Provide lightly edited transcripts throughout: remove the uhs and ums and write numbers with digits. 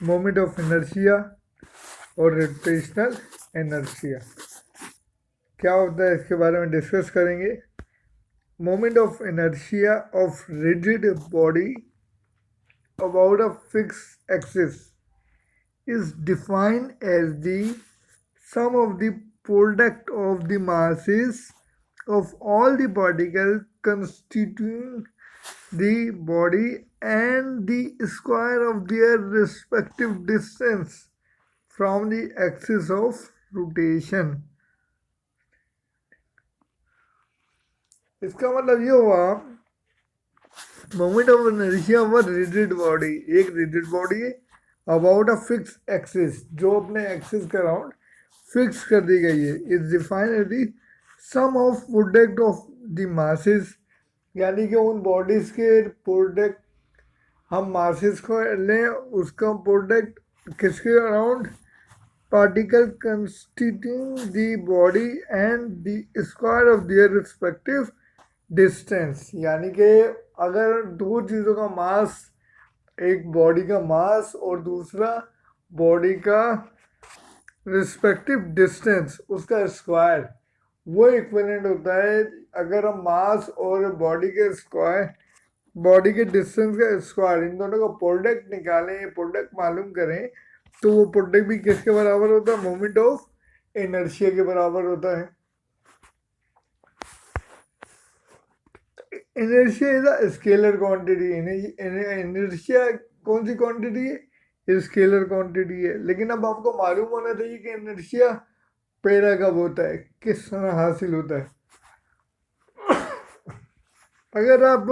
Moment of inertia और rotational inertia क्या होता है इसके बारे में डिस्कस करेंगे। Moment of inertia of rigid body about a fixed axis is defined as the sum of the product of the masses of all the particles constituting the body and the square of their respective distance from the axis of rotation। इसका मतलब ये हुआ moment of inertia of a rigid body, एक rigid body है about a fix axis जो अपने axis के around fix कर दी गई है, is defined as the sum of product of the masses, यानी कि उन बॉडीज के प्रोडक्ट हम मासेस को लें उसका प्रोडक्ट किसके around particle constituting the body and the square of their respective distance. यानी कि अगर दो चीज़ों का मास, एक बॉडी का मास और दूसरा बॉडी का रिस्पेक्टिव डिस्टेंस, उसका स्क्वायर वो इक्विवेलेंट होता है। अगर हम मास और बॉडी के डिस्टेंस का स्क्वायर, इन दोनों का प्रोडक्ट निकालें, प्रोडक्ट मालूम करें, तो वो प्रोडक्ट भी किसके बराबर होता है? मोमेंट ऑफ इनर्शिया के बराबर होता है। Inertia is a scalar quantity. Inertia कौन सी क्वांटिटी है? स्केलर क्वांटिटी है। लेकिन अब आपको मालूम होना चाहिए कि इनर्शिया पैदा कब होता है, किस समय हासिल होता है। अगर आप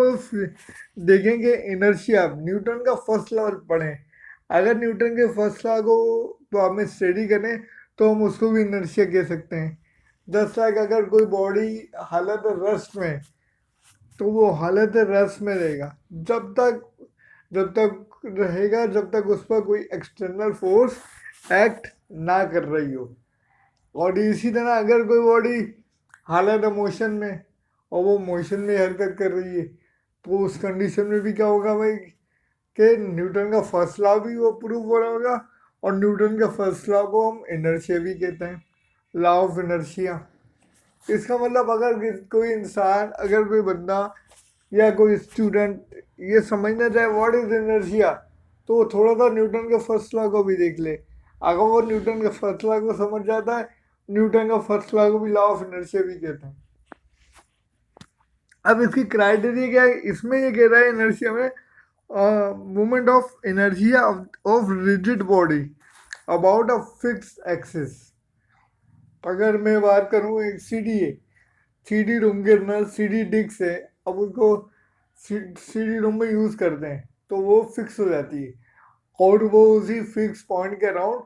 देखेंगे इनर्शिया, न्यूटन का फर्स्ट लॉ पढ़ें, अगर न्यूटन के फर्स्ट लॉ को तो हमें स्टडी करें तो हम उसको भी इनर्शिया कह सकते हैं। जस्ट लाइक अगर कोई बॉडी हालत रेस्ट में, तो वो हालत रस में रहेगा जब तक रहेगा जब तक उस पर कोई एक्सटर्नल फोर्स एक्ट ना कर रही हो। और इसी तरह अगर कोई बॉडी हालत मोशन में और वो मोशन में हरकत कर रही है, तो उस कंडीशन में भी क्या होगा भाई कि न्यूटन का फर्स्ट लॉ भी वो प्रूव हो रहा होगा। और न्यूटन का फर्स्ट लॉ को हम इनर्शिया भी कहते हैं, लॉ ऑफ इनर्शिया। इसका मतलब अगर कोई इंसान, अगर कोई बंदा या कोई स्टूडेंट ये समझना चाहे व्हाट इज इनर्शिया, तो वो थोड़ा सा न्यूटन के फर्स्ट लॉ को भी देख ले। अगर वो न्यूटन के फर्स्ट लॉ को समझ जाता है, न्यूटन का फर्स्ट लॉ को भी लॉ ऑफ इनर्शिया भी कहते हैं। अब इसकी क्राइटेरिया क्या है? इसमें ये कह रहा है इनर्शिया में movement of inertia of rigid body about a fix axis. अगर मैं बात करूँ, एक सीडी है, सीडी रूम के अंदर सीडी डिस्क है, अब उसको सीडी रूम में यूज़ करते हैं तो वो फिक्स हो जाती है और वो उसी फिक्स पॉइंट के अराउंड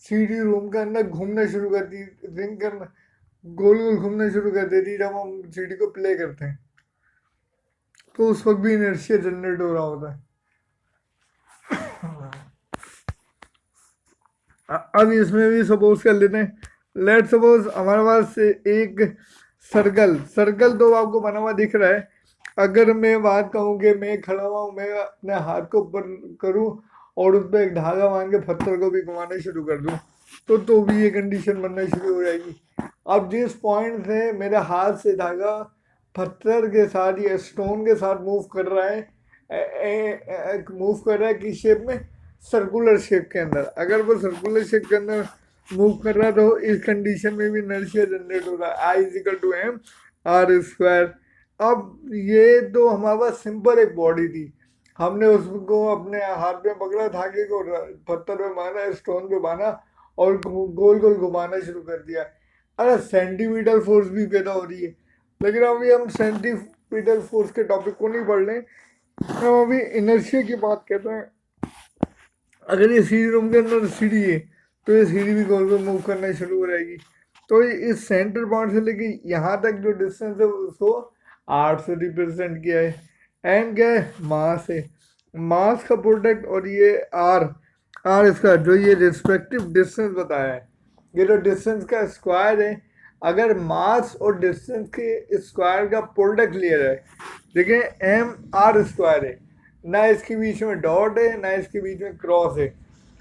सीडी रूम के अंदर घूमना शुरू करती है, रिंग करना, गोल गोल घूमना शुरू कर देती है। जब हम सीडी को प्ले करते हैं तो उस वक्त भी इनर्शिया जनरेट हो रहा होता है। अब इसमें भी सपोज कर लेते हैं, लेट सपोज हमारे पास एक सर्कल तो आपको बना हुआ दिख रहा है। अगर मैं बात कहूँ कि मैं खड़ा हुआ हूँ, मैं अपने हाथ को ऊपर करूँ और उस पर एक धागा मान के पत्थर को भी घुमाना शुरू कर दूँ, तो भी ये कंडीशन बनना शुरू हो जाएगी। अब जिस पॉइंट से मेरे हाथ से धागा पत्थर के साथ या स्टोन के साथ मूव कर रहा है किस शेप में? सर्कुलर शेप के अंदर। अगर वो सर्कुलर शेप के अंदर मूव कर रहा है तो इस कंडीशन में भी इनर्शिया जनरेट हो रहा है, I is equal to M R square. अब ये तो हमारे पास सिंपल एक बॉडी थी, हमने उसको अपने हाथ में पकड़ा, धागे को पत्थर पे बांधा, स्टोन पे बांधा और गोल गोल घुमाना शुरू कर दिया। अरे सेंटीमीटर फोर्स भी पैदा हो रही है। लेकिन अभी हम सेंटीमीटर फोर्स के टॉपिक को नहीं पढ़ लें, हम अभी इनर्शिया की बात कर रहे हैं। अगर ये सीडी रूम के अंदर सीडी है तो ये सीडी भी गोल गोल मूव करना शुरू हो जाएगी। तो इस सेंटर पॉइंट से लेके यहाँ तक जो डिस्टेंस है उसको आर से रिप्रेजेंट किया है। एम क्या है? मास है, मास का प्रोडक्ट, और ये आर इसका जो ये रिस्पेक्टिव डिस्टेंस बताया है, ये जो डिस्टेंस का स्क्वायर है। अगर मास और डिस्टेंस के स्क्वायर का प्रोडक्ट लिया जाए, देखिए एम आर स्क्वायर है, ना इसके बीच में डॉट है ना इसके बीच में क्रॉस है,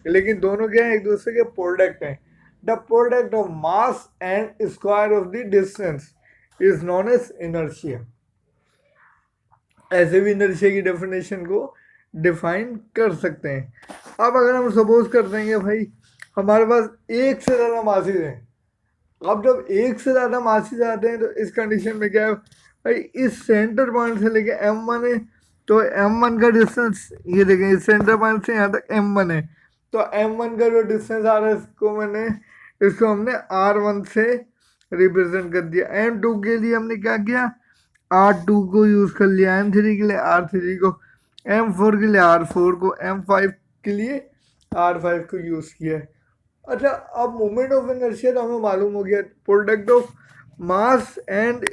लेकिन दोनों क्या है, एक दूसरे के प्रोडक्ट हैं। The product of mass and square of the distance is known as inertia. ऐसे भी इनर्शिया की डेफिनेशन को डिफाइन कर सकते हैं। अब अगर हम सपोज कर देंगे भाई हमारे पास एक से ज़्यादा मासेस हैं, अब जब एक से ज़्यादा मासेस आते हैं तो इस कंडीशन में क्या है भाई, इस सेंटर पॉइंट से लेके M1 है, तो M1 का डिस्टेंस ये देखें, इस सेंटर पॉइंट से यहाँ तक M1 है, तो M1 का जो डिस्टेंस आ रहा है इसको हमने R1 से रिप्रेजेंट कर दिया। M2 के लिए हमने क्या किया, R2 को यूज़ कर लिया, M3 के लिए R3 को, M4 के लिए R4 को, M5 के लिए R5 को यूज़ किया है। अच्छा, अब मोमेंट ऑफ इनर्शिया तो हमें मालूम हो गया, product of mass and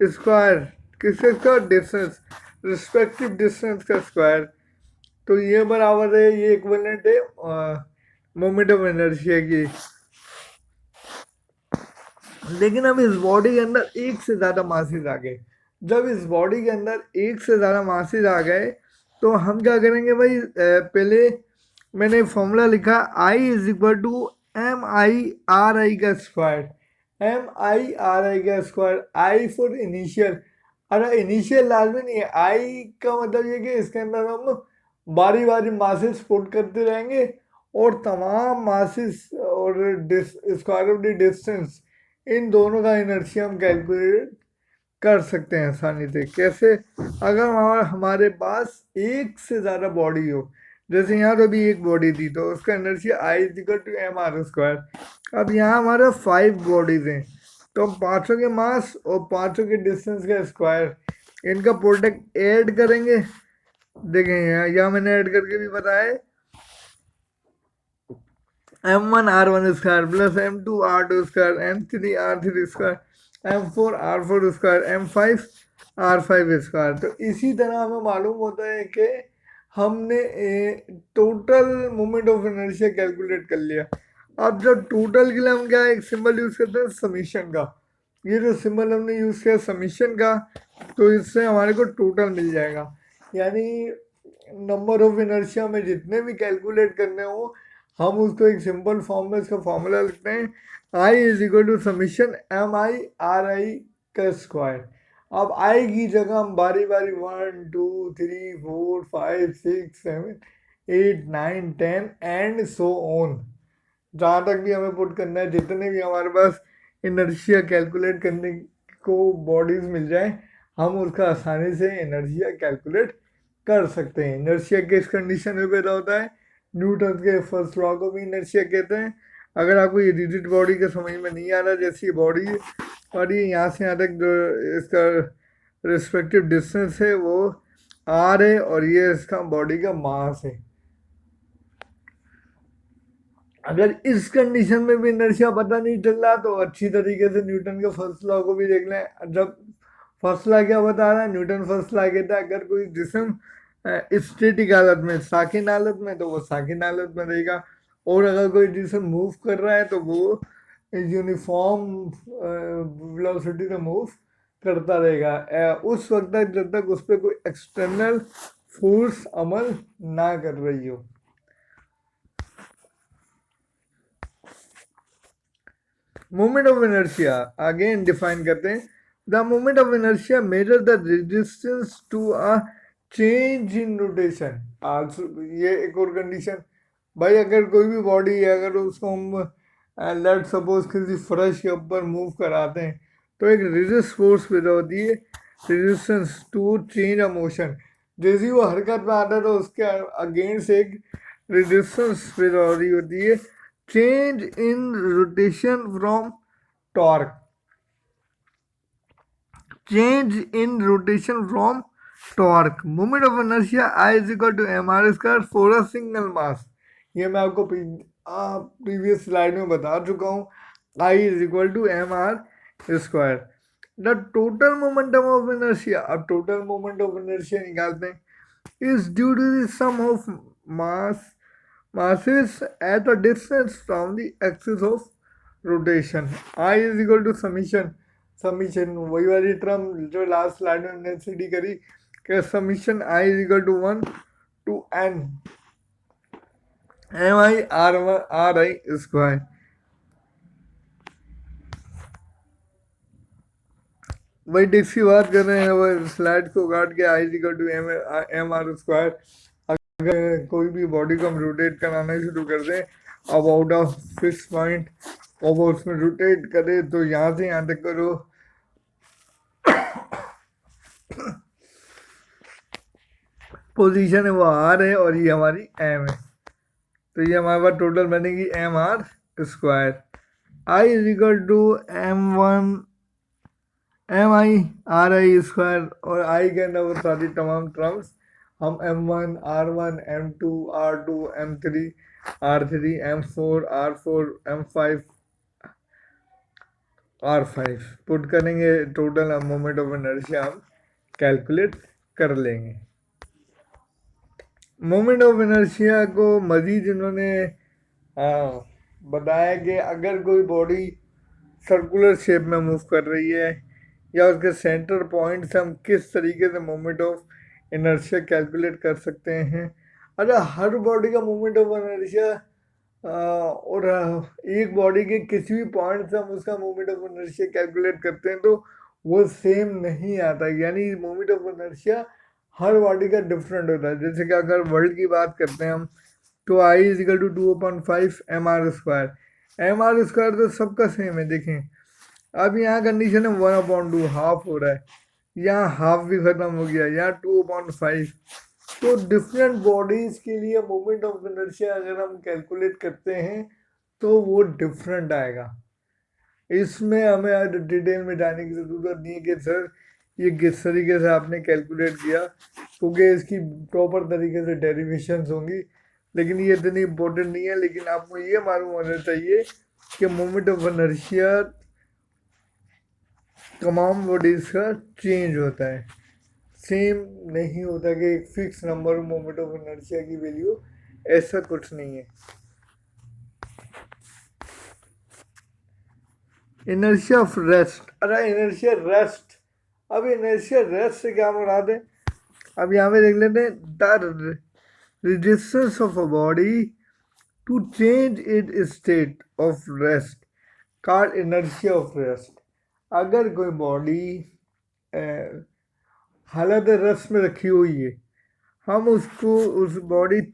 square किसके का डिस्टेंस, रिस्पेक्टिव डिस्टेंस का स्क्वायर, तो ये बराबर है, ये इक्विवेलेंट है मोमेंट ऑफ इनर्शिया की। लेकिन अब इस बॉडी के अंदर एक से ज़्यादा मासेस आ गए, जब इस बॉडी के अंदर एक से ज़्यादा मासेस आ गए तो हम क्या करेंगे भाई, पहले मैंने फॉर्मूला लिखा I is equal to MI/RI का स्क्वायर, MI/RI का स्क्वायर, I फॉर इनिशियल। अरे इनिशियल लाजमी नहीं है, I का मतलब ये कि इसके अंदर हम बारी बारी मासेस पुट करते रहेंगे और तमाम मासेस और स्क्वायर ऑफ द डिस्टेंस, इन दोनों का इनर्शिया हम कैलकुलेट कर सकते हैं आसानी से। कैसे, अगर हमारे पास एक से ज़्यादा बॉडी हो, जैसे यहाँ तो भी एक बॉडी थी तो उसका inertia I is equal to MR²। अब यहाँ हमारे 5 बॉडीज हैं, तो हम 500 के मास और 500 के डिस्टेंस का स्क्वायर, इनका प्रोडक्ट ऐड करेंगे। देखें यहाँ मैंने ऐड करके भी बताया, M1 R1 square plus M2 R2 square, M3 R3 square, M4 R4 square, M5 R5 square. तो इसी तरह हमें मालूम होता है कि हमने total moment of inertia calculate कर लिया। अब जब टोटल के लिए हम क्या एक सिंबल यूज़ करते हैं समीशन का, ये जो सिंबल हमने यूज़ किया समीशन का, तो इससे हमारे को टोटल मिल जाएगा। यानी नंबर ऑफ इनर्शिया में जितने भी कैलकुलेट करने हो, हम उसको एक सिंपल फॉर्म में इसका फॉर्मूला लिखते हैं, I is equal to summation MI/RI का स्क्वायर। अब I की जगह हम बारी बारी 1 2 3 4 5 6 7 8 9 10 एंड सो ऑन, जहाँ तक भी हमें पुट करना है, जितने भी हमारे पास इनर्शिया कैलकुलेट करने को बॉडीज मिल जाए, हम उसका आसानी से इनर्शिया कैलकुलेट कर सकते हैं। इनर्शिया किस कंडीशन में पैदा होता है, न्यूटन के फर्स्ट लॉ को भी इनर्शिया कहते हैं। अगर आपको ये रिजिड बॉडी का समझ में नहीं आ रहा, जैसी बॉडी और ये यहाँ से यहाँ तक जो इसका रिस्पेक्टिव डिस्टेंस है वो R है और ये इसका बॉडी का मास है। अगर इस कंडीशन में भी इनर्शिया पता नहीं चल रहा तो अच्छी तरीके से न्यूटन के फर्स्ट लॉ को भी देख लें। जब फर्स्ट लॉ क्या बता रहा है, न्यूटन फर्स्ट लॉ कहता है अगर कोई जिस्म स्टैटिक हालत में, साकिन हालत में, तो वो साकिन हालत में रहेगा, और अगर कोई जिस्म मूव कर रहा है तो वो यूनिफॉर्म वेलोसिटी से मूव करता रहेगा उस वक्त तक जब तक उस पर कोई एक्सटर्नल फोर्स अमल ना कर रही हो। Moment of inertia again define करते हैं, the moment of inertia measure the resistance to a change in rotation. ये एक और कंडीशन भाई, अगर कोई भी बॉडी है, अगर उसको हम लेट सपोज किसी फ्रश के ऊपर मूव कराते हैं तो एक रेजिस्ट फोर्स पैदा होती है, resistance to change a motion. जैसे ही वो हरकत में आता है तो उसके अगेंस्ट एक रेजिस्टेंस पैदा हो रही होती है, change in rotation from torque, change in rotation from torque, moment of inertia I is equal to mr square for a single mass। ये मैं आपको प्रीवियस स्लाइड में बता चुका हूँ, I is equal to mr square। The total momentum of inertia, अब total moment of inertia निकालते हैं, is due to the sum of masses at a distance from the axis of rotation। I is equal to summation वही वाली term जो last slide में हमने study करी कि summation I is equal to 1 to n। MI/RI²। वही disc की बात कर रहे हैं, वो स्लाइड को काट के I=mr²। अगर कोई भी बॉडी को हम रोटेट कराना शुरू कर दें अबाउट ऑफ फिक्स पॉइंट और वो उसमें रोटेट करे, तो यहाँ से यहाँ तक करो पोजीशन है वो R है और ये हमारी M है, तो ये हमारे पास टोटल बनेगी MR²। I=MI/RI², और I के अंदर वो सारी तमाम टर्म्स हम M1 R1 M2 R2 M3 R3 M4 R4 M5 R5 put करेंगे, टोटल मोमेंट ऑफ इनर्शिया हम कैलकुलेट कर लेंगे। मोमेंट ऑफ इनर्शिया को मजीद इन्होंने बताया कि अगर कोई बॉडी सर्कुलर शेप में मूव कर रही है या उसके सेंटर पॉइंट से हम किस तरीके से मोमेंट ऑफ इनर्शिया कैलकुलेट कर सकते हैं। अगर हर बॉडी का मोमेंट ऑफ इनर्शिया और एक बॉडी के किसी भी पॉइंट से हम उसका मोमेंट ऑफ इनर्शिया कैलकुलेट करते हैं तो वो सेम नहीं आता, यानी moment of inertia her body का डिफरेंट होता है। जैसे कि अगर वर्ल्ड की बात करते हैं हम, तो I=2/5 MR²। तो सबका सेम है। देखें अब यहाँ कंडीशन है 1/2, हाफ हो रहा है, यहाँ हाफ भी खत्म हो गया, यहाँ 2/5। तो डिफरेंट बॉडीज के लिए मोमेंट ऑफ इनर्शिया अगर हम कैलकुलेट करते हैं तो वो डिफरेंट आएगा। इसमें हमें डिटेल में जाने की ज़रूरत नहीं है कि सर ये किस तरीके से आपने कैलकुलेट किया, क्योंकि इसकी प्रॉपर तरीके से डेरिवेशंस होंगी, लेकिन ये इतनी इम्पोर्टेंट नहीं है। लेकिन आपको ये मालूम होना चाहिए कि मोमेंट ऑफ इनर्शिया तमाम बॉडीज का चेंज होता है, सेम नहीं होता कि एक fix number moment of inertia की वैल्यू, ऐसा कुछ नहीं है। इनर्शिया ऑफ रेस्ट, अरे इनर्शिया रेस्ट, अब इनर्शिया रेस्ट से क्या मुराद है, अब यहाँ पे देख लेते हैं। The resistance of a body to change its state of rest called inertia of rest। अगर कोई बॉडी हालत रेस्ट में रखी हुई है, हम उसको उस बॉडी को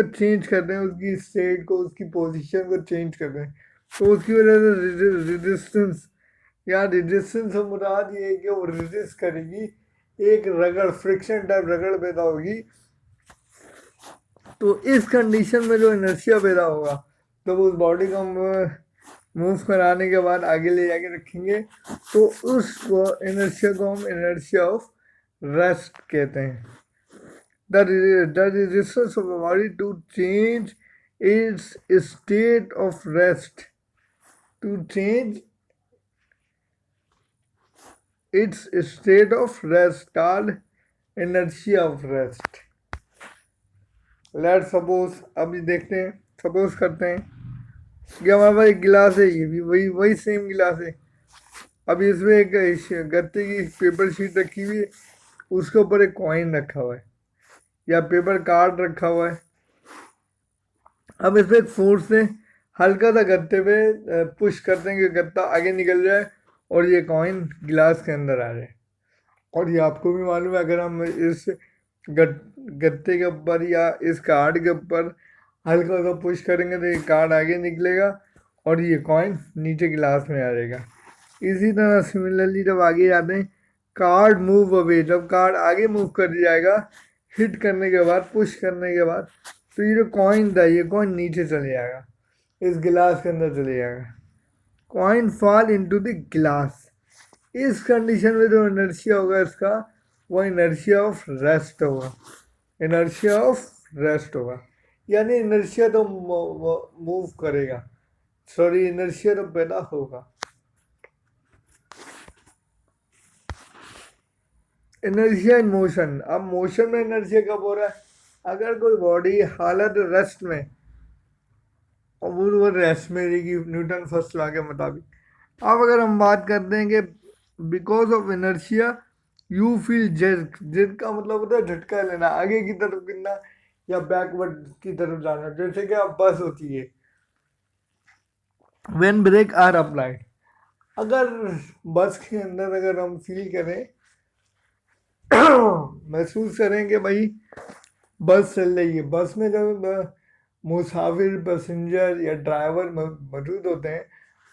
चेंज कर रहे हैं, उसकी स्टेट को, उसकी पोजीशन को चेंज कर रहे हैं, तो उसकी वजह से रेजिस्टेंस या रेजिस्टेंस से मुराद ये है कि वो रेजिस्ट करेगी, एक रगड़, फ्रिक्शन टाइप रगड़ पैदा होगी। तो इस कंडीशन में जो इनर्शिया पैदा होगा, तो उस बॉडी को हम मूव कराने के बाद आगे ले जाके रखेंगे, तो उस इनर्शिया को हम इनर्शिया ऑफ रेस्ट कहते हैं। The resistance of the body to change its state of rest, to change its state of rest called inertia of rest. Let suppose, अभी देखते हैं, सपोज करते हैं कि हमारे पास एक गिलास है, ये भी वही सेम गिलास है। अभी इसमें एक गत्ते की पेपर शीट रखी हुई है, उसके ऊपर एक कॉइन रखा हुआ है या पेपर कार्ड रखा हुआ है। अब इसमें एक फोर्स से हल्का सा गत्ते पे पुश करते हैं कि गत्ता आगे निकल जाए और ये कॉइन गिलास के अंदर आ जाए। और ये आपको भी मालूम है, अगर हम इस गत्ते के ऊपर या इस कार्ड के ऊपर हल्का सा पुश करेंगे तो ये कार्ड आगे निकलेगा और ये कॉइन नीचे गिलास में आ जाएगा। इसी तरह सिमिलरली जब आगे जाते हैं, कार्ड मूव अवे, जब कार्ड आगे मूव कर जाएगा हिट करने के बाद, पुश करने के बाद, तो ये जो कॉइन था, ये कॉइन नीचे चले जाएगा, इस गिलास के अंदर चले जाएगा। कॉइन फॉल इनटू द गिलास। इस कंडीशन में जो इनर्शिया होगा इसका, वो इनर्शिया ऑफ रेस्ट होगा, इनर्शिया ऑफ रेस्ट होगा, यानी इनर्शिया तो मूव करेगा, सॉरी इनर्शिया तो पैदा होगा। इनर्शिया इन मोशन, अब मोशन में इनर्शिया कब हो रहा है, अगर कोई बॉडी हालत रेस्ट में, और वो रेस्ट में रहेगी न्यूटन फर्स्ट लॉ के मुताबिक। अब अगर हम बात करते हैं कि because of inertia you feel jerk, jerk का मतलब होता है झटका लेना, आगे की तरफ गिरना, या बैकवर्ड की तरफ जाना, जैसे कि अब बस होती है, व्हेन ब्रेक आर अप्लाइड। अगर बस के अंदर अगर हम फील करें महसूस करें कि भाई बस चल रही है, बस में जब मुसाफिर पैसेंजर या ड्राइवर मौजूद होते हैं,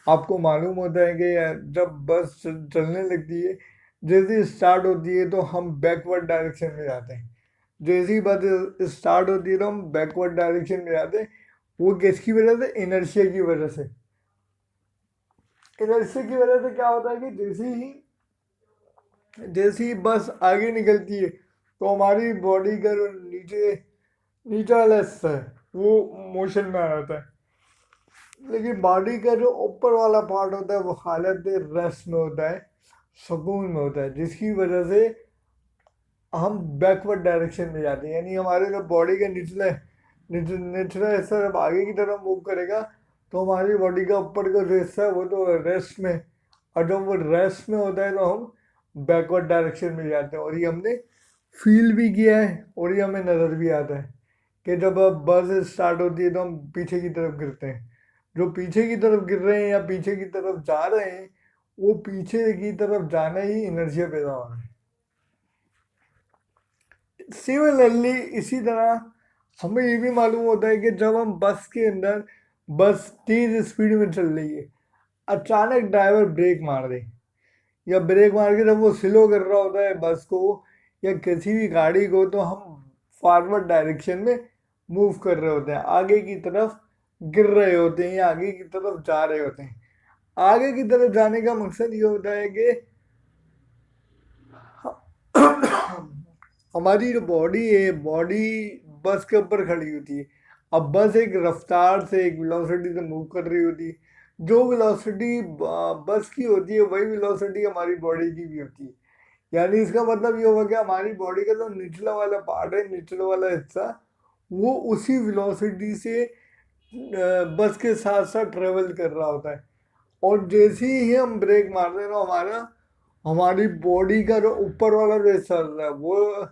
आपको मालूम होता है कि जब बस चलने लगती है, जैसे स्टार्ट होती है तो हम बैकवर्ड डायरेक्शन में जाते हैं। जैसी बस स्टार्ट होती है तो हम बैकवर्ड डायरेक्शन में जाते हैं। वो किसकी वजह से? इनर्शिया की वजह से। इनर्शिया की वजह से क्या होता है कि जैसे ही बस आगे निकलती है तो हमारी बॉडी का जो नीचे वाला हिस्सा है वो मोशन में आ जाता है, लेकिन बॉडी का जो ऊपर वाला पार्ट होता है वो हालत रेस्ट में होता है, सुकून में होता है, जिसकी वजह से हम बैकवर्ड डायरेक्शन में जाते हैं। यानी हमारे जो बॉडी का निचला हिस्सा जब आगे की तरफ मूव करेगा तो हमारी बॉडी का ऊपर का जो हिस्सा है वो तो रेस्ट में, और जब वो रेस्ट में होता है तो हम बैकवर्ड डायरेक्शन में जाते हैं। और ये हमने फील भी किया है और ये हमें नज़र भी आता है कि जब अब बस स्टार्ट होती है तो हम पीछे की तरफ गिरते हैं। जो पीछे की तरफ गिर रहे हैं या पीछे की तरफ जा रहे हैं, वो पीछे की तरफ जाना ही इनर्शिया पैदा हो रहा है। सिमिलरली इसी तरह हमें ये भी मालूम होता है कि जब हम बस के अंदर, बस तेज स्पीड में चल रही है, अचानक ड्राइवर ब्रेक मार दे, या ब्रेक मार के जब वो स्लो कर रहा होता है बस को या किसी भी गाड़ी को, तो हम फॉरवर्ड डायरेक्शन में मूव कर रहे होते हैं, आगे की तरफ गिर रहे होते हैं या आगे की तरफ जा रहे होते हैं। आगे की तरफ जाने का मकसद ये होता है कि हमारी जो बॉडी है, बॉडी बस के ऊपर खड़ी होती है। अब बस एक रफ्तार से, एक वेलोसिटी से मूव कर रही होती है। जो वेलोसिटी बस की होती है वही वेलोसिटी हमारी बॉडी की भी होती है। यानी इसका मतलब ये होगा कि हमारी बॉडी का जो निचला वाला पार्ट है, निचला वाला हिस्सा, वो उसी वेलोसिटी से बस के साथ साथ ट्रेवल कर रहा होता है। और जैसे ही हम ब्रेक मारते हैं तो हमारी बॉडी का जो ऊपर वाला जो हिस्सा होता है वो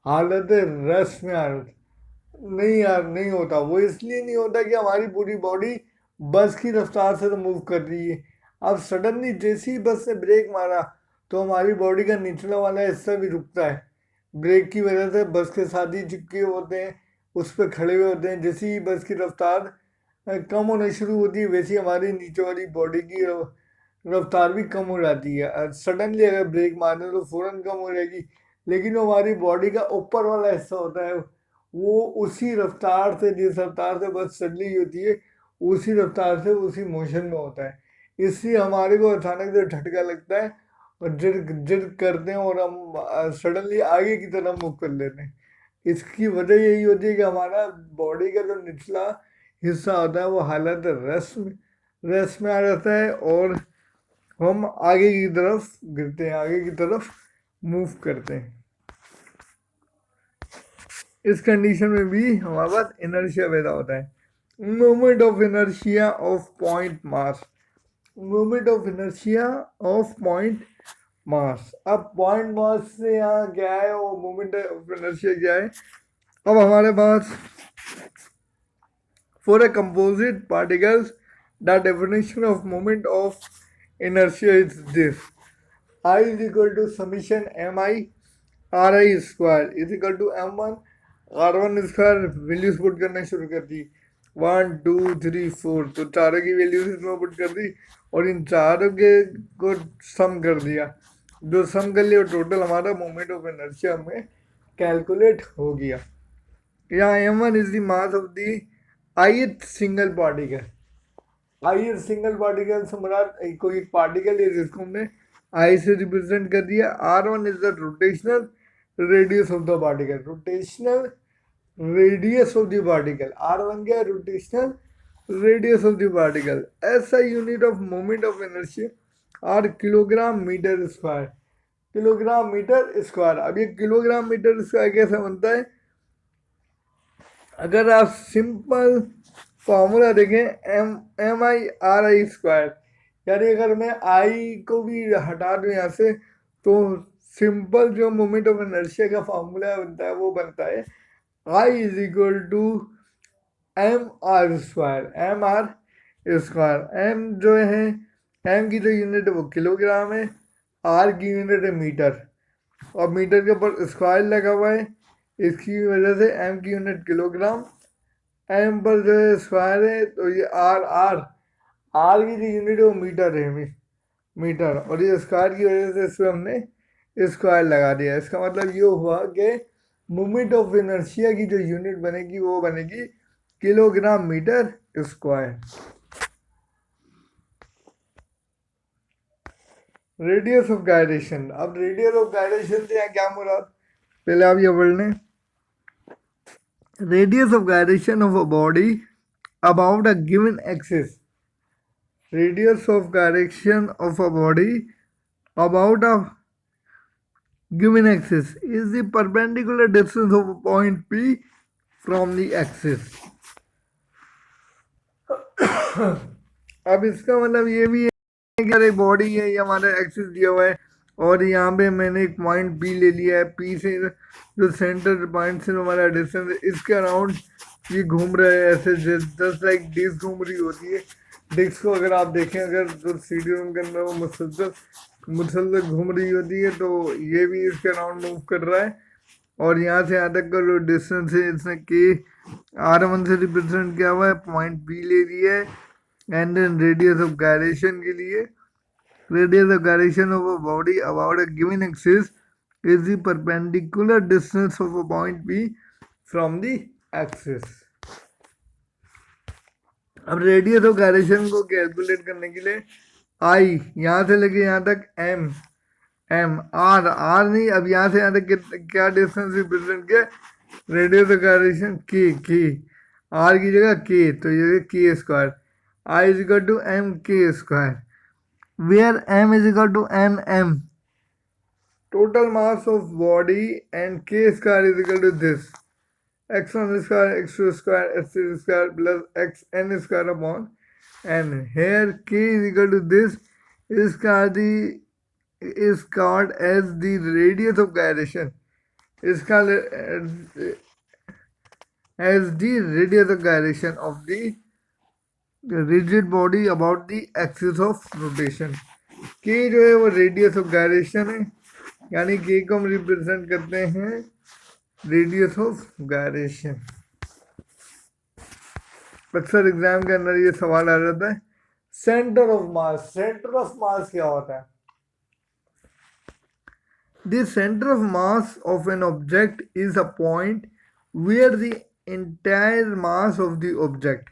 हालत रेस्ट में आ जाता है। नहीं यार, नहीं होता। वो इसलिए नहीं होता कि हमारी पूरी बॉडी बस की रफ्तार से तो मूव कर रही है। अब सडनली जैसे ही बस ने ब्रेक मारा तो हमारी बॉडी का निचला वाला हिस्सा भी रुकता है। ब्रेक की वजह से बस के साथ ही चिपके होते हैं, उस पर खड़े हुए होते हैं। जैसे ही बस की रफ्तार कम होना शुरू होती है, वैसे ही हमारी नीचे वाली बॉडी की रफ्तार भी कम हो जाती है। सडनली अगर ब्रेक मारने तो फ़ौरन कम हो जाएगी, लेकिन जो हमारी बॉडी का ऊपर वाला हिस्सा होता है वो उसी रफ्तार से, जिस रफ्तार से बस चल रही होती है, उसी रफ्तार से उसी मोशन में होता है। इसलिए हमारे को अचानक से झटका लगता है और जिद जिद करते हैं और हम सडनली आगे की तरफ मूव कर लेते हैं। इसकी वजह यही होती है कि हमारा बॉडी का जो निचला हिस्सा होता है वो हालत रेस्ट में आ जाता है और हम आगे की तरफ गिरते हैं, आगे की तरफ मूव करते हैं। इस कंडीशन में भी हमारे पास इनर्शिया पैदा होता है। Moment of inertia of point mass. Moment of inertia of point mass. अब पॉइंट मास से यहाँ क्या है और मोमेंट ऑफ इनर्शिया क्या है? अब हमारे पास for a composite particles the definition of moment of inertia is this: I is equal to summation mi ri square is equal to m1 r1 square. Values put करना शुरू कर दी, 1 2 3 4, तो चारों की वैल्यूज इसमें पुट कर दी और इन चारों के को सम कर दिया। जो सम कर लिया टोटल हमारा मोमेंट ऑफ इनर्शिया में कैलकुलेट हो गया। यहाँ m1 is the mass of the ith single particle. I single particle से मुराद कोई एक पार्टिकल है जिसको हमने आई से रिप्रेजेंट कर दिया। r1 is the rotational radius of the particle. Rotational radius of the particle, r1 क्या है? Rotational radius of the particle. ऐसा unit of moment of inertia are kilogram metre square. Kilogram metre square. अब ये kilogram metre square कैसे बनता है? अगर आप सिंपल फॉर्मूला देखें, M I R I square, यानी अगर मैं आई को भी हटा दूँ यहाँ से तो सिंपल जो मोमेंट ऑफ इनर्शिया का फॉर्मूला बनता है वो बनता है I is equal to mr square mr square. m जो है m की जो यूनिट है वो किलोग्राम है, r की यूनिट है मीटर, और मीटर के ऊपर स्क्वायर लगा हुआ है, इसकी वजह से m की यूनिट किलोग्राम, m पर जो है स्क्वायर है तो ये r की जो यूनिट है वो मीटर है, मीटर, और ये स्क्वायर की वजह से इसमें हमने स्क्वायर लगा दिया। इसका मतलब ये हुआ कि मोमेंट ऑफ इनर्शिया की जो यूनिट बनेगी वो बनेगी kilogram metre square. Radius of gyration. अब रेडियस ऑफ गायरेशन से क्या मुराद, पहले आप ये पढ़ लें। Radius of gyration of a body about a given axis. Radius of gyration of a body about a given axis is the perpendicular distance of a point P from the axis। अब इसका मतलब ये भी है कि एक body है, ये हमारा एक्सिस दिया हुआ है, और यहाँ पे मैंने एक पॉइंट P ले लिया है, P से जो सेंटर पॉइंट से हमारा डिस्टेंस है, इसके अराउंड ये घूम रहा है ऐसे, जस्ट लाइक डिस्क घूम रही होती है। डिस्क को अगर आप देखें, अगर जो सीडी रूम के अंदर वो मुसलसल घूम रही होती है, तो ये भी इसके अराउंड मूव कर रहा है, और यहाँ से यहाँ तक का जो डिस्टेंस है इसने के r1 से रिप्रेजेंट किया हुआ है, पॉइंट बी ले लिया है, and then radius of gyration के लिए, radius of gyration of a body about a given axis is the perpendicular distance of a point P from the axis। अब रेडियस ऑफ गायरेशन को calculate करने के लिए आई यहाँ से लेके यहाँ तक एम आर नहीं, अब यहाँ से यहाँ तक क्या डिस्टेंस रिप्रेजेंट किया, radius of gyration K R की जगह के, तो ये K square, I is equal to M K square, where M is equal to M total mass of body, and k square is equal to this, x1 square, x2 square, x3 square plus xn square upon n। Here k is equal to this is called as the radius of gyration, is called as the radius of gyration of the rigid body about the axis of rotation। k जो है वो radius of gyration है, यानी के को हम represent करते हैं रेडियस ऑफ गायरेशन। अक्सर एग्जाम के अंदर ये सवाल आ जाता है, centre of mass. Centre of mass क्या होता है? The centre of mass of an object is a point where the entire mass of the object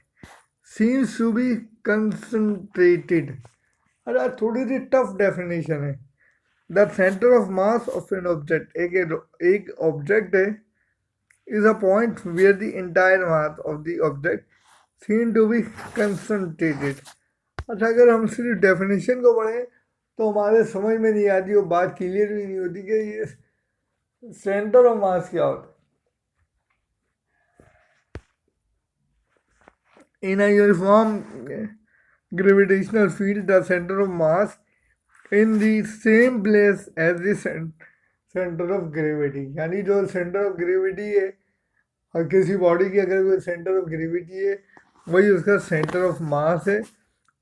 seems to be concentrated. अरे थोड़ी सी टफ डेफिनेशन है। The centre of mass of an object, एक object है, is a point where the entire mass of the object seem to be concentrated. अच्छा, अगर हम सिर्फ डेफिनेशन को पढ़ें तो हमारे समझ में नहीं आती, वो बात क्लियर भी नहीं होती कि ये सेंटर ऑफ मास क्या होता है। In a uniform gravitational field the centre of mass in the same place as the centre of gravity, यानी जो सेंटर ऑफ ग्रेविटी है, और किसी बॉडी की अगर कोई सेंटर ऑफ ग्रेविटी है, वही उसका सेंटर ऑफ मास है।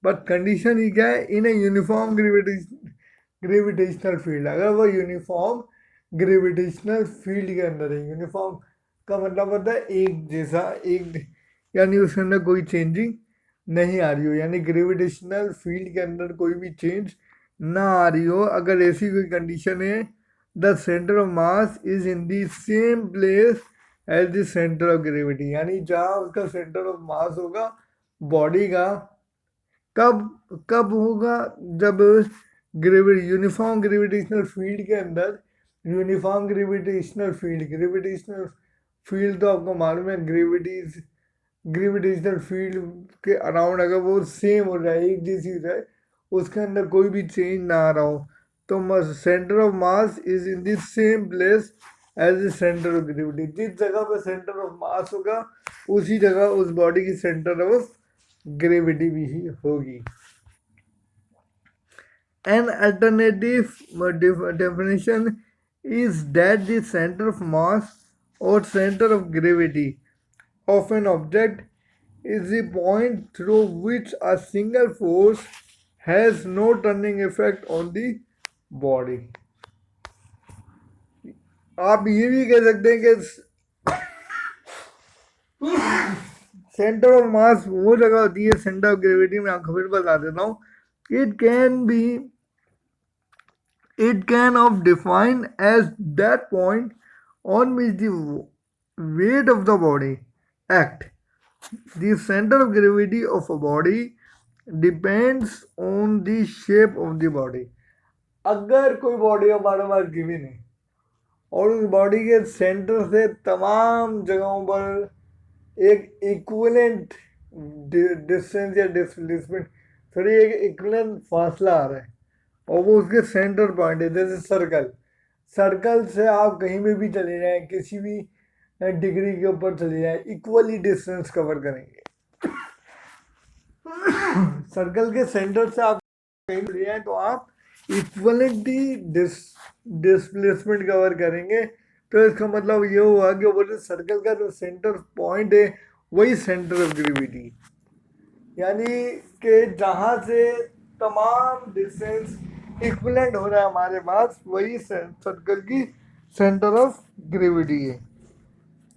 बट कंडीशन ही क्या है, इन ए यूनिफॉर्म ग्रेविटेशनल फील्ड, अगर वो यूनिफॉर्म ग्रेविटेशनल फील्ड के अंदर है। यूनिफॉर्म का मतलब होता है एक जैसा, एक, यानी उसके अंदर कोई चेंजिंग नहीं आ रही हो, यानी ग्रेविटेशनल फील्ड के अंदर कोई भी चेंज ना आ रही हो। अगर ऐसी कोई कंडीशन है, the centre of mass is in the same place as the centre of gravity, यानी जहाँ उसका सेंटर ऑफ मास होगा बॉडी का, कब होगा, जब यूनिफॉर्म ग्रेविटेशनल फील्ड के अंदर, यूनिफॉर्म ग्रेविटेशनल फील्ड तो आपको मालूम है, ग्रेविटेशनल फील्ड के अराउंड अगर वो सेम हो जाए, एक जैसी हो जाए, उसके अंदर कोई भी चेंज ना आ रहा हो, तो centre of mass is in the same place as the centre of gravity. जिस जगह पर सेंटर ऑफ मास होगा उसी जगह उस बॉडी की सेंटर ऑफ ग्रेविटी भी ही होगी। An alternative definition is that the center of mass or center of gravity of an object is the point through which a single force has no turning effect on the body. आप ये भी कह सकते हैं कि centre of मास वो जगह होती है सेंटर ऑफ ग्रेविटी में, आपको फिर बता देता हूँ. It can of defined as that point on which the weight of the body act. The center of gravity of a body depends on the shape of the body. अगर कोई body हमारे पास given है और उस body के centre से तमाम जगहों पर एक इक्विवेलेंट डिस्टेंस या डिस्प्लेसमेंट, सॉरी, एक इक्विवेलेंट फासला आ रहा है और वो उसके सेंटर पॉइंट है, जैसे सर्कल से आप कहीं पे भी चले जाएं, किसी भी डिग्री के ऊपर चले जाएं, इक्वली डिस्टेंस कवर करेंगे. सर्कल के सेंटर से आप कहीं चले जाएं तो आप इक्वलिटी डिस्प्लेसमेंट कवर करेंगे. तो इसका मतलब ये हुआ कि वो जो सर्कल का जो सेंटर पॉइंट है वही सेंटर ऑफ ग्रेविटी, यानी कि जहाँ से तमाम डिस्टेंस इक्विवेलेंट हो रहा है हमारे पास, वही सर्कल की सेंटर ऑफ ग्रेविटी है.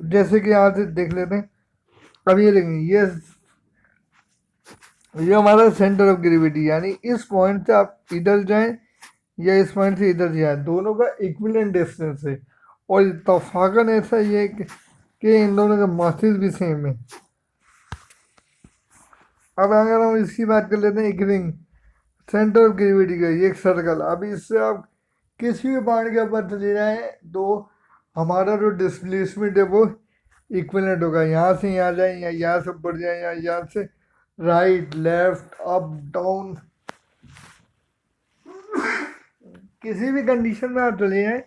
जैसे कि यहाँ से देख लेते हैं. अब ये देखेंगे, ये हमारा सेंटर ऑफ ग्रेविटी, यानी इस पॉइंट से आप इधर जाएं या इस पॉइंट से इधर जाएं, दोनों का इक्विवेलेंट डिस्टेंस है. और तफाकन ऐसा ये कि इन दोनों के मासेस भी सेम है. अब अगर हम इसकी बात कर लेते हैं, एक रिंग सेंटर ऑफ ग्रेविटी का, ये एक सर्कल. अब इससे आप किसी भी पॉइंट के ऊपर चले जाएं तो हमारा जो डिस्प्लेसमेंट है वो इक्विवेलेंट होगा. यहाँ से यहाँ जाए या यहाँ से ऊपर जाए या यहाँ से राइट लेफ्ट अप डाउन, किसी भी कंडीशन में आप चले जाएं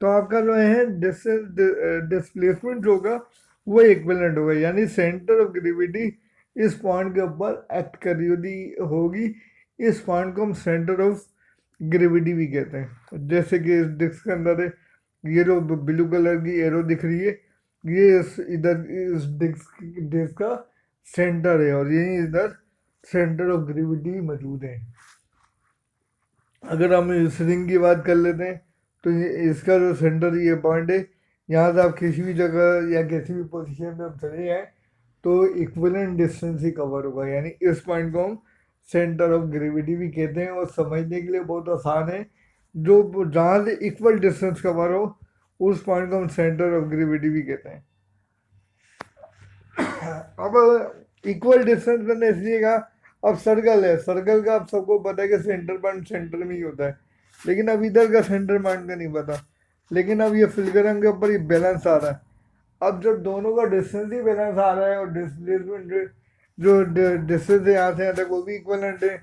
तो आपका जो है डिस्प्लेसमेंट जो होगा वो इक्विवेलेंट होगा. यानी सेंटर ऑफ ग्रेविटी इस पॉइंट के ऊपर एक्ट कर रही होगी. इस पॉइंट को हम सेंटर ऑफ ग्रेविटी भी कहते हैं. जैसे कि इस डिस्क के अंदर है, ये जो ब्लू कलर की एरो दिख रही है, ये इधर इस डिस्क का सेंटर है और यही इधर सेंटर ऑफ ग्रेविटी मौजूद है. अगर हम इस रिंग की बात कर लेते हैं तो इसका जो सेंटर ये पॉइंट है, यहाँ से आप किसी भी जगह या किसी भी पोजीशन में चले जाएं तो इक्विवेलेंट डिस्टेंस ही कवर होगा. यानी इस पॉइंट को हम सेंटर ऑफ ग्रेविटी भी कहते हैं. और समझने के लिए बहुत आसान है, जो जहाँ से इक्वल डिस्टेंस कवर हो उस पॉइंट को हम सेंटर ऑफ ग्रेविटी भी कहते हैं. अब इक्वल डिस्टेंस मैंने इसलिए कहा, अब सर्कल है, सर्कल का आप सबको पता है कि सेंटर पॉइंट सेंटर में ही होता है, लेकिन अब इधर का सेंटर पॉइंट का नहीं पता. लेकिन अब ये फिल्गरम के ऊपर ये बैलेंस आ रहा है. अब जब दोनों का डिस्टेंस ही बैलेंस आ रहा है और डिस्प्लेसमेंट जो डिस्टेंस है यहाँ से यहाँ तक वो भी इक्वलेंट है,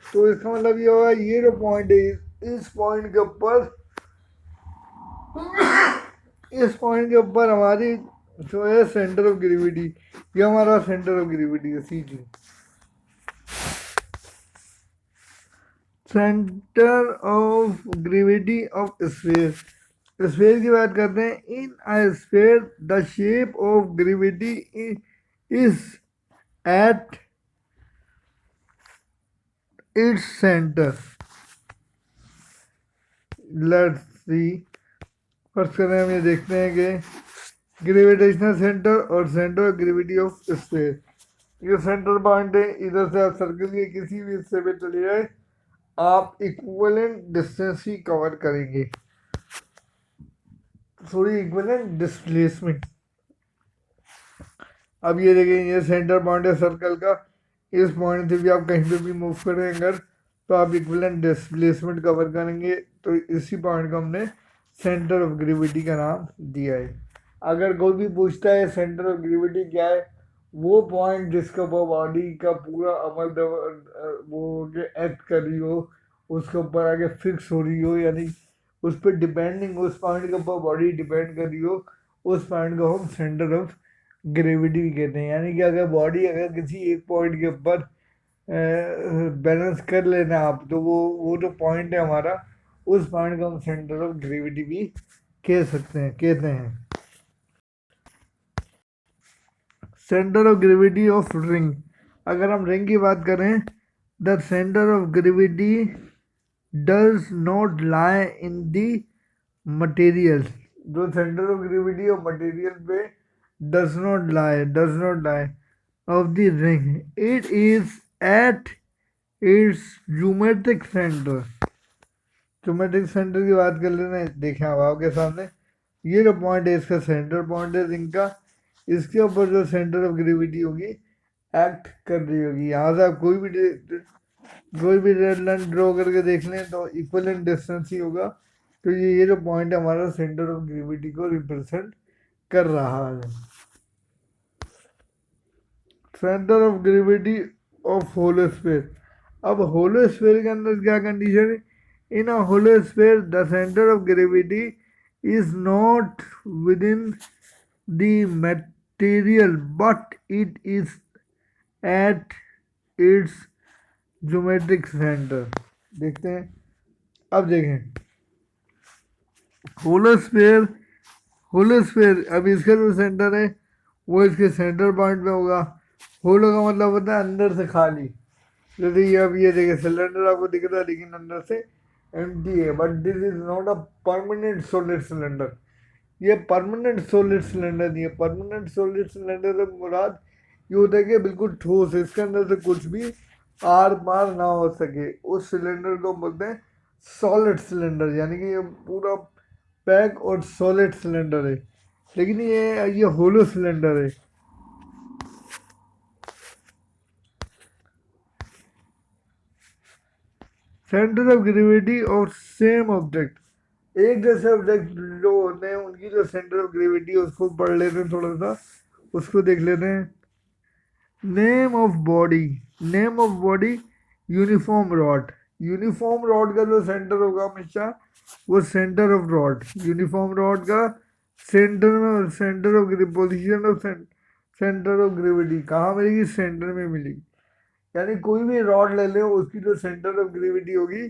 तो इसका मतलब ये होगा ये जो पॉइंट है इस पॉइंट के ऊपर हमारी जो है सेंटर ऑफ ग्रेविटी, ये हमारा सेंटर ऑफ ग्रेविटी है. सीधी centre of gravity of sphere. Sphere की बात करते हैं. In a sphere the shape of gravity is at its centre. Let's see. First करें हम ये देखते हैं कि ग्रेविटेशनल सेंटर और centre of gravity of sphere, ये सेंटर पॉइंट है. इधर से आप सर्कल के किसी भी हिस्से पे चले जाए आप इक्विवेलेंट डिस्टेंस ही कवर करेंगे, सॉरी इक्विवेलेंट डिस्प्लेसमेंट. अब ये देखें, ये सेंटर पॉइंट है सर्कल का. इस पॉइंट से भी आप कहीं पे भी मूव करें अगर तो आप इक्विवेलेंट डिस्प्लेसमेंट कवर करेंगे. तो इसी पॉइंट को हमने सेंटर ऑफ ग्रेविटी का नाम दिया है. अगर कोई भी पूछता है सेंटर ऑफ ग्रेविटी क्या है, वो पॉइंट जिसके ऊपर बॉडी का पूरा अमल वो एक्ट कर रही हो, उसके ऊपर आगे फिक्स हो रही हो, यानी उस पर डिपेंडिंग, उस पॉइंट के ऊपर बॉडी डिपेंड कर रही हो, उस पॉइंट को हम सेंटर ऑफ ग्रेविटी भी कहते हैं. यानी कि अगर बॉडी अगर किसी एक पॉइंट के ऊपर बैलेंस कर लेना आप, तो वो जो पॉइंट है हमारा, उस पॉइंट को हम सेंटर ऑफ ग्रेविटी भी कहते हैं. Centre of gravity of ring, अगर हम रिंग की बात करें, the centre of gravity does not lie in the material, जो centre of gravity of material पे does not lie of the ring, it is at its geometric centre. Geometric centre की बात कर लेना, देखें अब आपके सामने ये जो पॉइंट है इसका सेंटर पॉइंट है रिंग का, इसके ऊपर जो सेंटर ऑफ ग्रेविटी होगी एक्ट कर रही होगी। यहाँ से आप कोई भी रेड लाइन ड्रॉ करके देख लें तो इक्वलेंट डिस्टेंस ही होगा, तो ये जो पॉइंट है हमारा सेंटर ऑफ ग्रेविटी को रिप्रेजेंट कर रहा है। Centre of gravity of hollow sphere, अब होलो स्फीयर के अंदर क्या कंडीशन है, in a hollow sphere the centre of gravity is not within the material but it is at its geometric centre. देखते हैं, अब देखें होलो स्फीयर अब इसका जो सेंटर है वो इसके सेंटर पॉइंट पे होगा। होलो का मतलब होता है अंदर से खाली, जैसे ये अब ये देखिए सिलेंडर आपको दिख रहा है लेकिन अंदर से एम्प्टी है, but this is not a permanent solid cylinder. ये परमानेंट सॉलिड सिलेंडर नहीं है। परमानेंट सॉलिड सिलेंडर से मुराद ये होता है कि बिल्कुल ठोस है, इसके अंदर से कुछ भी आर पार ना हो सके, उस सिलेंडर को बोलते हैं सॉलिड सिलेंडर, यानी कि ये पूरा पैक और सॉलिड सिलेंडर है। लेकिन ये होलो सिलेंडर है। Centre of gravity of same object, एक जैसे ऑब्जेक्ट जो होते हैं उनकी जो सेंटर ऑफ ग्रेविटी है उसको पढ़ लेते हैं, थोड़ा सा उसको देख लेते हैं। Name of body uniform rod, uniform rod का जो सेंटर होगा हमेशा वो centre of rod, uniform rod का सेंटर में, centre of position of centre of gravity कहाँ मिलेगी, सेंटर में मिलेगी। यानी कोई भी रॉड ले ले उसकी जो सेंटर ऑफ ग्रेविटी होगी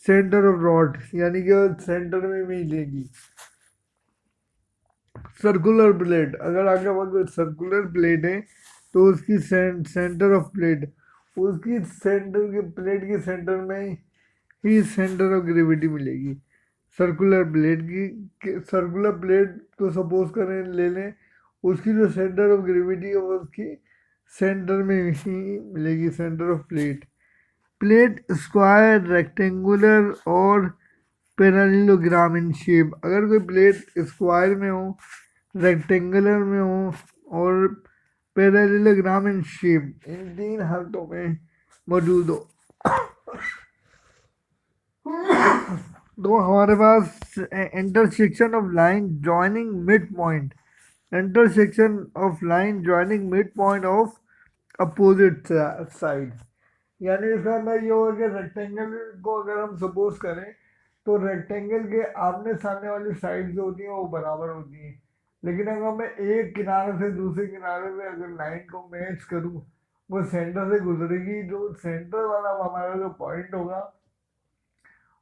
सेंटर ऑफ रॉड यानी कि सेंटर में मिलेगी। सर्कुलर प्लेट, अगर आपके पास कोई सर्कुलर प्लेट है तो उसकी सेंटर ऑफ प्लेट, उसकी सेंटर के प्लेट के सेंटर में ही सेंटर ऑफ ग्रेविटी मिलेगी। सर्कुलर प्लेट को सपोज करें ले लें, उसकी जो सेंटर ऑफ ग्रेविटी है वो उसकी सेंटर में ही मिलेगी, centre of plate. Plate square, rectangular और पैरेललोग्राम इन शेप, अगर कोई प्लेट स्क्वायर में हो, रेक्टेंगुलर में हो और पैरेललोग्राम इन शेप, इन तीन हालतों में मौजूद हो तो हमारे पास intersection of line joining mid point, intersection of line joining mid point of opposite side, यानी इसका अंदर ये होगा कि रेक्टेंगल को अगर हम सपोज करें तो रेक्टेंगल के आमने सामने वाली साइड जो होती हैं वो बराबर होती हैं, लेकिन अगर मैं एक किनारे से दूसरे किनारे में अगर लाइन को मैच करूं वो सेंटर से गुजरेगी, जो सेंटर वाला हमारा जो पॉइंट होगा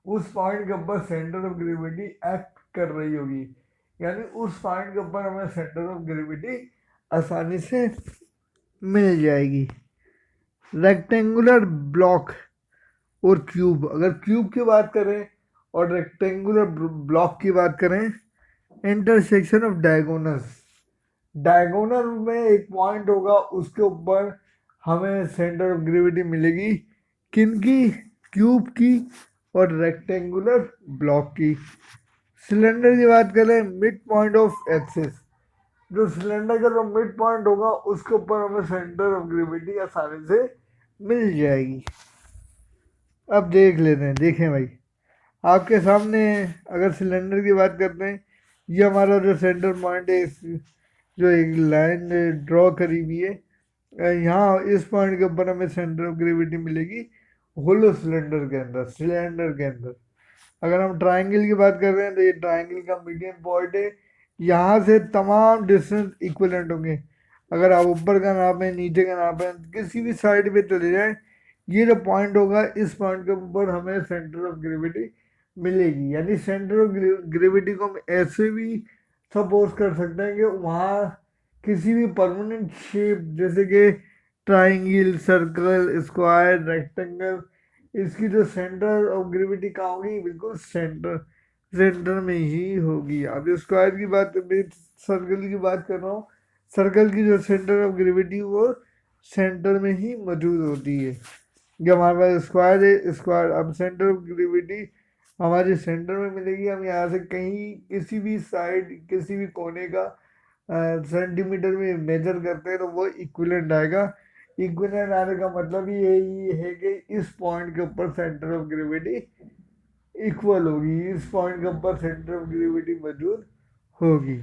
उस पॉइंट के ऊपर सेंटर ऑफ ग्रेविटी एक्ट कर रही होगी, यानी उस पॉइंट के ऊपर हमें सेंटर ऑफ ग्रेविटी आसानी से मिल जाएगी। रेक्टेंगुलर ब्लॉक और क्यूब, अगर क्यूब की बात करें और रेक्टेंगुलर ब्लॉक की बात करें, इंटरसेक्शन ऑफ डायगोनल में एक पॉइंट होगा उसके ऊपर हमें सेंटर ऑफ ग्रेविटी मिलेगी, किनकी, क्यूब की और रेक्टेंगुलर ब्लॉक की। सिलेंडर की बात करें, मिड पॉइंट ऑफ एक्सिस, जो सिलेंडर का जो मिड पॉइंट होगा उसके ऊपर हमें सेंटर ऑफ ग्रेविटी आसानी से मिल जाएगी। अब देख लेते हैं, देखें भाई आपके सामने अगर सिलेंडर की बात करते हैं, ये हमारा जो सेंटर पॉइंट है, जो एक लाइन ड्रॉ करी हुई है, यहाँ इस पॉइंट के ऊपर हमें सेंटर ऑफ ग्रेविटी मिलेगी होलो सिलेंडर के अंदर। अगर हम ट्राइंगल की बात कर रहे हैं तो ये ट्राइंगल का मीडियन पॉइंट है, यहाँ से तमाम डिस्टेंस इक्वलेंट होंगे। अगर आप ऊपर का नापें नीचे का नापें किसी भी साइड पे चले जाएं, ये जो पॉइंट होगा इस पॉइंट के ऊपर हमें सेंटर ऑफ ग्रेविटी मिलेगी। यानी सेंटर ऑफ ग्रेविटी को हम ऐसे भी सपोज कर सकते हैं कि वहाँ किसी भी परमानेंट शेप जैसे कि ट्राइंगल, सर्कल, स्क्वायर, रेक्टेंगल, इसकी जो सेंटर ऑफ ग्रेविटी कहाँ होगी, बिल्कुल सेंटर सेंटर में ही होगी। अब स्क्वायर की बात, मैं सर्कल की बात कर रहा हूँ, सर्कल की जो सेंटर ऑफ ग्रेविटी वो सेंटर में ही मौजूद होती है। जब हमारे पास स्क्वायर है, स्क्वायर अब सेंटर ऑफ ग्रेविटी हमारे सेंटर में मिलेगी। हम यहाँ से कहीं किसी भी साइड, किसी भी कोने का सेंटीमीटर में मेजर करते हैं तो वो इक्विवेलेंट आएगा। इक्विवेलेंट आने का मतलब यही है कि इस पॉइंट के ऊपर सेंटर ऑफ ग्रेविटी इक्वल होगी, इस पॉइंट के ऊपर सेंटर ऑफ ग्रेविटी मौजूद होगी।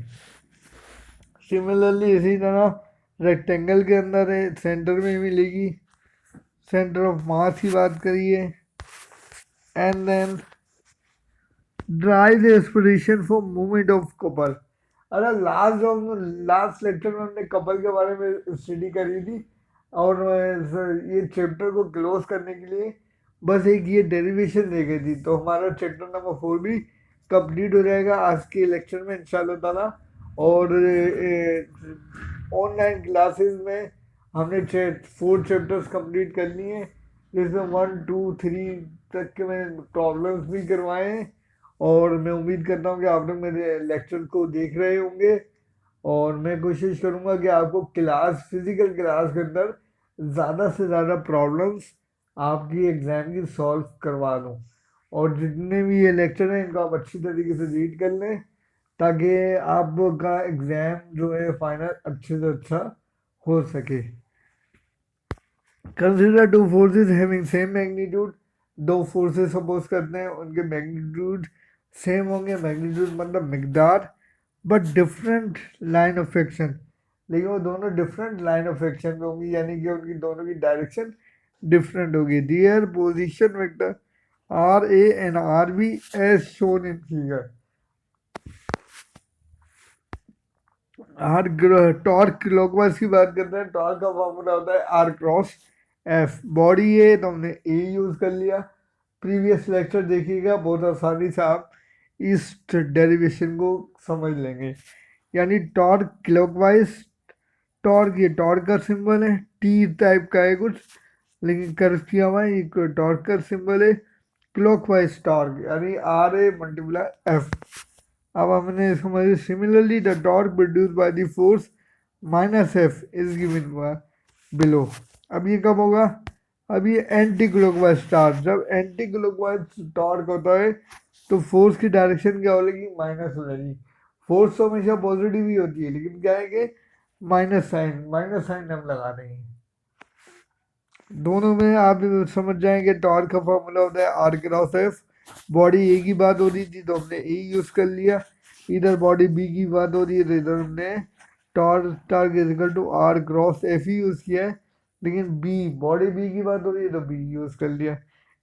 सिमिलरली इसी तरह रेक्टेंगल के अंदर है, सेंटर में मिलेगी। सेंटर ऑफ मास की बात करिए, and then derive expression for moment of couple. अरे लास्ट लेक्चर में हमने कपल के बारे में स्टडी करी थी, और ये चैप्टर को क्लोज करने के लिए बस एक ये डेरिवेशन दे गई थी, तो हमारा चैप्टर नंबर 4 भी कंप्लीट हो जाएगा आज के लेक्चर में इंशाल्लाह ताला। और ऑनलाइन क्लासेस में हमने 4 चैप्टर्स कंप्लीट कर लिए हैं, जिसमें 1 2 3 तक के मैंने प्रॉब्लम्स भी करवाए हैं। और मैं उम्मीद करता हूँ कि आप लोग मेरे लेक्चर को देख रहे होंगे, और मैं कोशिश करूँगा कि आपको क्लास, फिजिकल क्लास के अंदर ज़्यादा से ज़्यादा प्रॉब्लम्स आपकी एग्ज़ाम की सॉल्व करवा दूँ। और जितने भी ये लेक्चर हैं इनको आप अच्छी तरीके से रीड कर लें, ताकि आपका एग्ज़ाम जो है फाइनल अच्छे से अच्छा हो सके। Consider two forces having same magnitude. दो फोर्सेस सपोज करते हैं, उनके मैग्नीट्यूड सेम होंगे, मैग्नीट्यूड मतलब मिकदार, but different line of action. लेकिन वो दोनों डिफरेंट लाइन ऑफ एक्शन में होंगी, यानी कि उनकी दोनों की डायरेक्शन डिफरेंट होगी। Their position vector R A and R B as shown in figure. आर टॉर्क क्लॉकवाइज की बात करते हैं, टॉर्क का फॉर्मूला होता है आर क्रॉस एफ। बॉडी है तो हमने ए यूज़ कर लिया। प्रीवियस लेक्चर देखिएगा, बहुत आसानी से आप इस डेरिवेशन को समझ लेंगे। यानी टॉर्क क्लॉकवाइज, टॉर्क ये टॉर्क का सिंबल है, टी टाइप का है कुछ, लेकिन कर्व किया हुआ है, ये टॉर्क का सिंबल है। क्लॉकवाइज टॉर्क यानी आर ए मल्टीप्लाई एफ। अब हमने समझ, similarly the torque produce by the force minus F is given below. अब ये कब होगा, अब ये एंटी क्लॉकवाइज टॉर्क, जब एंटी क्लॉकवाइज टॉर्क होता है तो फोर्स की डायरेक्शन क्या हो जाएगी, माइनस हो जाएगी। फोर्स तो हमेशा पॉजिटिव ही होती है, लेकिन क्या है कि माइनस साइन हम लगा देंगे। दोनों में आप समझ जाएंगे टॉर्क का फॉर्मूला होता है आर क्रॉस एफ। बॉडी ए की बात हो रही थी तो हमने ए यूज़ कर लिया, इधर बॉडी बी की बात हो रही है तो इधर हमने torque is equal to R cross F ही यूज़ किया है। लेकिन बी, बॉडी बी की बात हो रही है तो बी यूज़ कर लिया।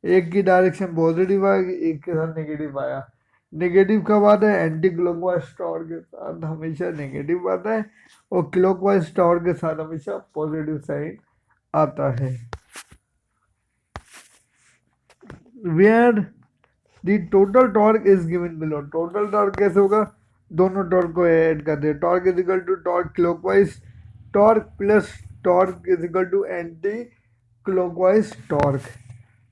एक की डायरेक्शन पॉजिटिव आया, एक के साथ नेगेटिव आया। नेगेटिव कब आता है, एंटी क्लॉकवाइज टॉर्क के साथ हमेशा नेगेटिव आता है, और क्लॉकवाइज टॉर्क के साथ हमेशा पॉजिटिव साइन आता है। Where the total torque is given below. Total torque कैसे होगा, दोनों टॉर्क को ऐड कर दे। Torque is equal to torque clockwise torque plus torque is equal to anti clockwise torque.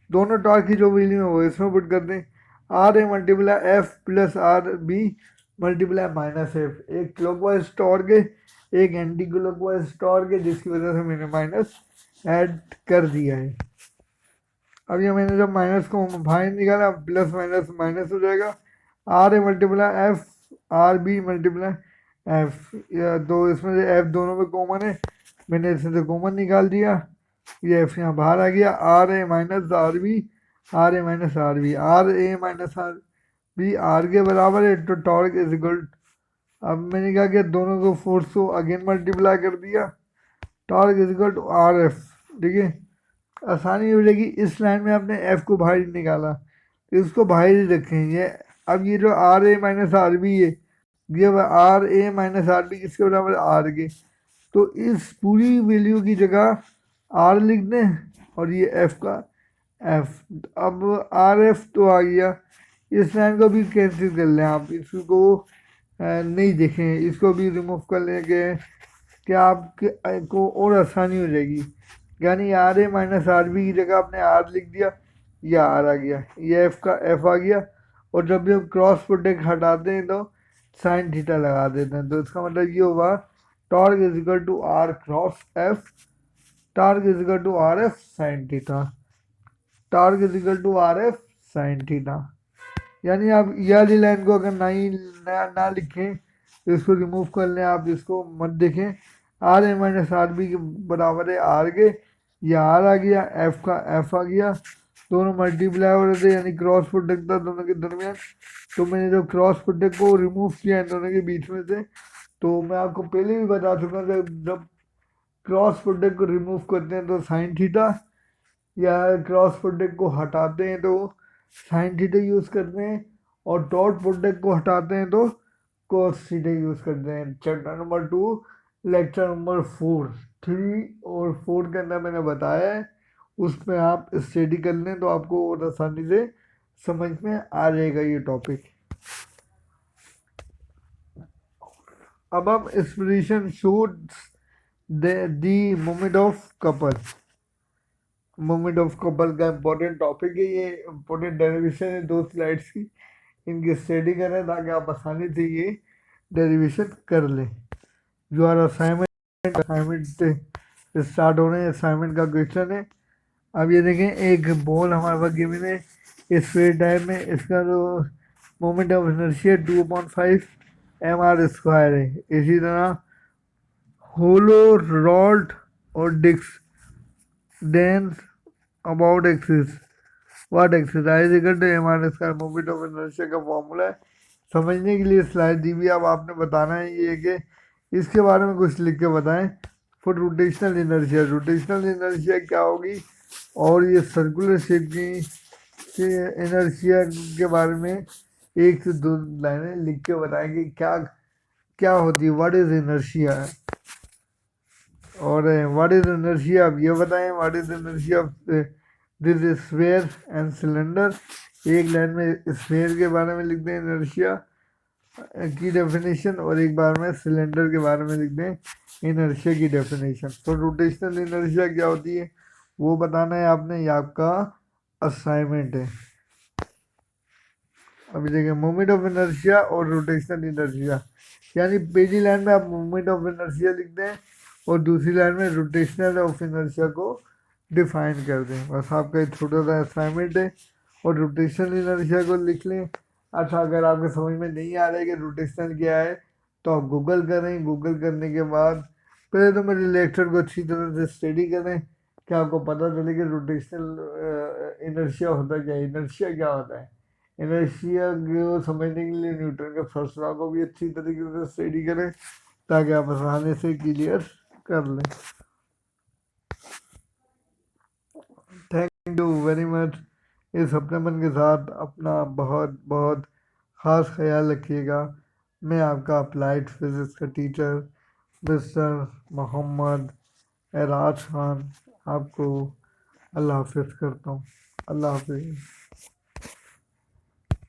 दोनों टॉर्क की जो वैल्यू है वो इसमें पुट कर दें। R A multiply F plus R B multiply minus F. एक क्लॉकवाइज टॉर्क है, एक एंटी क्लॉकवाइज टॉर्क है, जिसकी वजह से मैंने माइनस ऐड कर दिया है। अब ये मैंने जब माइनस को बाहर निकाला, प्लस माइनस माइनस हो जाएगा। R A multiply F, R B multiply F, दो इसमें से एफ दोनों में कॉमन है, मैंने इसमें से कॉमन निकाल दिया, ये एफ यहाँ बाहर आ गया। R A minus R B, R A minus R B, R A minus R B R के बराबर है, तो टॉर्क इज इक्वल। अब मैंने क्या किया, दोनों को फोर्स को अगेन मल्टीप्लाई कर दिया, torque is equal to R F. ठीक है, आसानी हो जाएगी। इस लाइन में आपने एफ को बाहर निकाला, इसको बाहर ही रखेंगे। अब ये जो R A minus R B है, ये R A minus R B किसके बराबर, आर के। तो इस पूरी वैल्यू की जगह आर लिख दें, और ये एफ का एफ। अब आर एफ तो आ गया, इस लाइन को भी कैंसिल कर लें आप, इसको नहीं देखें, इसको भी रिमूव कर लेंगे। कि आपके को और आसानी हो जाएगी। यानी R A minus R B की जगह आपने आर लिख दिया, ये आर आ गया, ये एफ का एफ आ गया। और जब भी हम क्रॉस प्रोडक्ट हटाते हैं तो साइन थीटा लगा देते हैं, तो इसका मतलब ये होगा torque is equal to R cross F, torque is equal to R F sine theta, torque is equal to R F sine theta. यानी आप ये वाली लाइन को अगर ना लिखें तो इसको रिमूव कर लें, आप इसको मत देखें। R A minus R B के बराबर है आर के, ये आर आ गया, एफ का एफ आ गया, दोनों मल्टीप्लाई हो रहे थे यानी क्रॉस प्रोडक्ट था दोनों के दरमियान। तो मैंने जब क्रॉस प्रोडक्ट को रिमूव किया इन दोनों के बीच में से, तो मैं आपको पहले भी बता चुका हूँ जब क्रॉस प्रोडक्ट को रिमूव करते हैं तो साइन थीटा, या क्रॉस प्रोडक्ट को हटाते हैं तो साइन थीटा यूज़ करते हैं, और डॉट प्रोडक्ट को हटाते हैं तो कोस थीटा यूज़ करते हैं। चैप्टर नंबर 2 लेक्चर नंबर 4, 3 और 4 के अंदर मैंने बताया है, उसमें आप स्टडी कर लें तो आपको और आसानी से समझ में आ जाएगा ये टॉपिक। अब हम expression shows the moment of couple, moment of couple का इम्पोर्टेंट टॉपिक है, ये इम्पोर्टेंट डेरिवेशन है 2 स्लाइड्स की, इनकी स्टडी करें ताकि आप आसानी से ये डेरिवेशन कर लें। जो आर असाइनमेंट स्टार्ट हो रहे हैं, असाइनमेंट का क्वेश्चन है। अब ये देखें, एक बॉल हमारे पास गिवन है स्फीयर टाइप में, इसका जो मोमेंट ऑफ इनर्शिया 2/5 mr² है। इसी तरह होलो रॉड और disc dense about axis, what exercise equal to mr² moment of inertia का फॉर्मूला है। समझने के लिए स्लाइड दी हुई, अब आपने बताना है ये कि इसके बारे में कुछ लिख के बताएं। For rotational inertia, rotational inertia क्या होगी, और ये सर्कुलर शेप की इनर्शिया के बारे में 1 से 2 लाइनें लिख के बताएंगे क्या क्या होती है, व्हाट इज इनर्शिया। और व्हाट इज इनर्शिया अब ये बताएं, what is inertia this sphere and cylinder. एक लाइन में स्फीयर के बारे में लिख दें इनर्शिया की डेफिनेशन, और एक बार में सिलेंडर के बारे में लिख दें इनर्शिया की डेफिनेशन। तो रोटेशनल इनर्शिया क्या होती है वो बताना है आपने, ये आपका असाइनमेंट है। अभी देखिए, मोमेंट ऑफ इनर्शिया और रोटेशनल इनर्शिया, यानी पहली लाइन में आप मोमेंट ऑफ इनर्शिया लिख दें और दूसरी लाइन में रोटेशनल ऑफ इनर्शिया को डिफाइन कर दें। बस आपका एक छोटा सा असाइनमेंट है, और रोटेशनल इनर्शिया को लिख लें। अच्छा, अगर आपको समझ में नहीं आ रहा है कि रोटेशनल क्या है तो आप गूगल करें, गूगल करने के बाद पहले तो मेरे लेक्चर को अच्छी तरह से स्टडी करें कि आपको पता चले कि रोटेशनल इनर्शिया होता क्या है, इनर्शिया क्या होता है। इनर्शिया को समझने के लिए न्यूटन के फर्स्ट लॉ को भी अच्छी तरीके से स्टडी करें ताकि आप आसानी से क्लियर कर लें। Thank you very much. इस अपनेपन के साथ अपना बहुत बहुत ख़ास ख्याल रखिएगा। मैं आपका अप्लाइड फिज़िक्स का टीचर मिस्टर मोहम्मद एराज खान आपको अल्लाह हाफिज़ करता हूँ। अल्लाह हाफिज़।